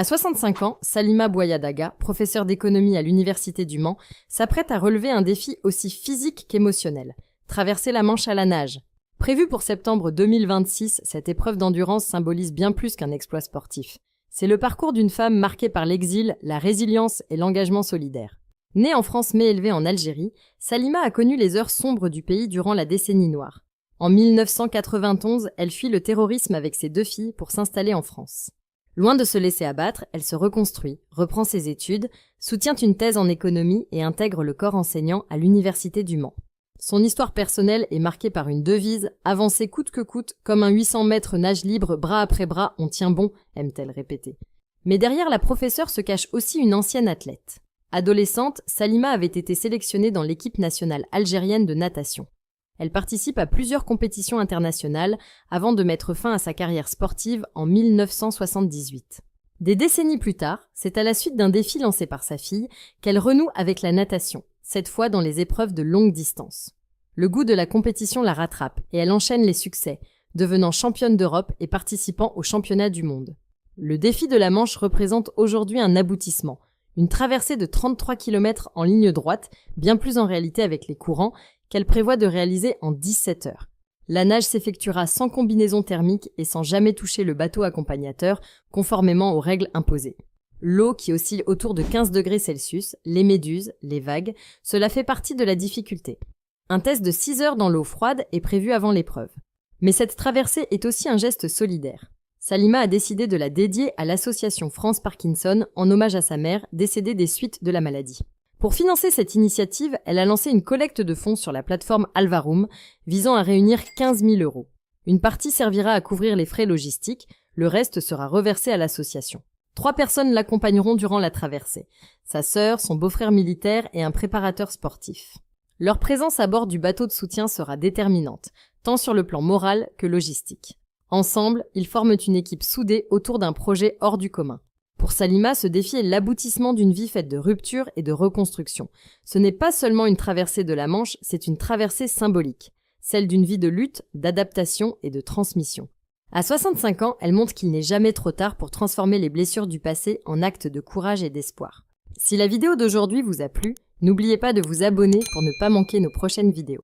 À 65 ans, Salima Bouayadaga, professeure d'économie à l'Université du Mans, s'apprête à relever un défi aussi physique qu'émotionnel, traverser la Manche à la nage. Prévue pour septembre 2026, cette épreuve d'endurance symbolise bien plus qu'un exploit sportif. C'est le parcours d'une femme marquée par l'exil, la résilience et l'engagement solidaire. Née en France mais élevée en Algérie, Salima a connu les heures sombres du pays durant la décennie noire. En 1991, elle fuit le terrorisme avec ses 2 filles pour s'installer en France. Loin de se laisser abattre, elle se reconstruit, reprend ses études, soutient une thèse en économie et intègre le corps enseignant à l'Université du Mans. Son histoire personnelle est marquée par une devise « Avancer coûte que coûte, comme un 800 mètres nage libre, bras après bras, on tient bon », aime-t-elle répéter. Mais derrière la professeure se cache aussi une ancienne athlète. Adolescente, Salima avait été sélectionnée dans l'équipe nationale algérienne de natation. Elle participe à plusieurs compétitions internationales avant de mettre fin à sa carrière sportive en 1978. Des décennies plus tard, c'est à la suite d'un défi lancé par sa fille qu'elle renoue avec la natation, cette fois dans les épreuves de longue distance. Le goût de la compétition la rattrape et elle enchaîne les succès, devenant championne d'Europe et participant aux championnats du monde. Le défi de la Manche représente aujourd'hui un aboutissement, une traversée de 33 km en ligne droite, bien plus en réalité avec les courants, qu'elle prévoit de réaliser en 17 heures. La nage s'effectuera sans combinaison thermique et sans jamais toucher le bateau accompagnateur, conformément aux règles imposées. L'eau qui oscille autour de 15 degrés Celsius, les méduses, les vagues, cela fait partie de la difficulté. Un test de 6 heures dans l'eau froide est prévu avant l'épreuve. Mais cette traversée est aussi un geste solidaire. Salima a décidé de la dédier à l'association France Parkinson en hommage à sa mère, décédée des suites de la maladie. Pour financer cette initiative, elle a lancé une collecte de fonds sur la plateforme Alvaroom, visant à réunir 15 000 €. Une partie servira à couvrir les frais logistiques, le reste sera reversé à l'association. 3 personnes l'accompagneront durant la traversée. Sa sœur, son beau-frère militaire et un préparateur sportif. Leur présence à bord du bateau de soutien sera déterminante, tant sur le plan moral que logistique. Ensemble, ils forment une équipe soudée autour d'un projet hors du commun. Pour Salima, ce défi est l'aboutissement d'une vie faite de rupture et de reconstruction. Ce n'est pas seulement une traversée de la Manche, c'est une traversée symbolique, celle d'une vie de lutte, d'adaptation et de transmission. À 65 ans, elle montre qu'il n'est jamais trop tard pour transformer les blessures du passé en actes de courage et d'espoir. Si la vidéo d'aujourd'hui vous a plu, n'oubliez pas de vous abonner pour ne pas manquer nos prochaines vidéos.